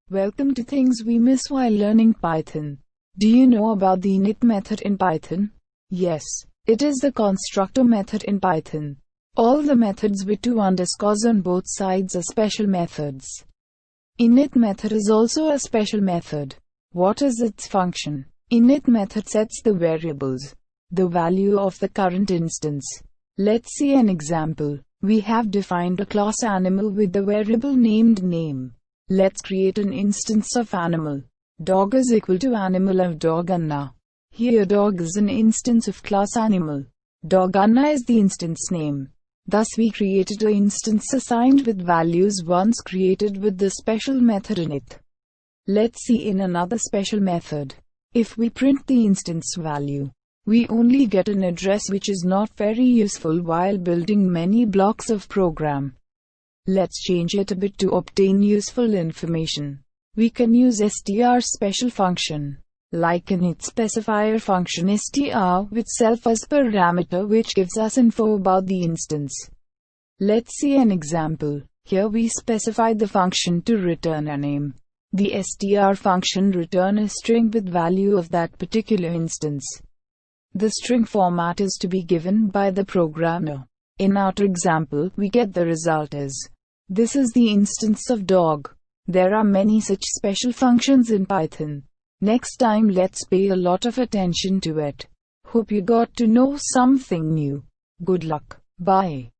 Welcome to Things We Miss While Learning Python. Do you know about the init method in Python? Yes, it is the constructor method in Python. All the methods with two underscores on both sides are special methods. Init method is also a special method. What is its function? Init method sets the variables, the value of the current instance. Let's see an example. We have defined a class animal with the variable named name. Let's create an instance of animal. Dog is equal to animal of dog Anna. Here dog is an instance of class animal. Dog Anna is the instance name. Thus we created an instance assigned with values once created with the special method init. Let's see in another special method. If we print the instance value, we only get an address, which is not very useful while building many blocks of program. Let's change it a bit to obtain useful information. We can use str special function, like init specifier function str with self as parameter, which gives us info about the instance. Let's see an example. Here we specify the function to return a name. The str function return a string with value of that particular instance. The string format is to be given by the programmer. In our example, we get the result as this is the instance of dog. There are many such special functions in Python. Next time let's pay a lot of attention to it. Hope you got to know something new. Good luck. Bye.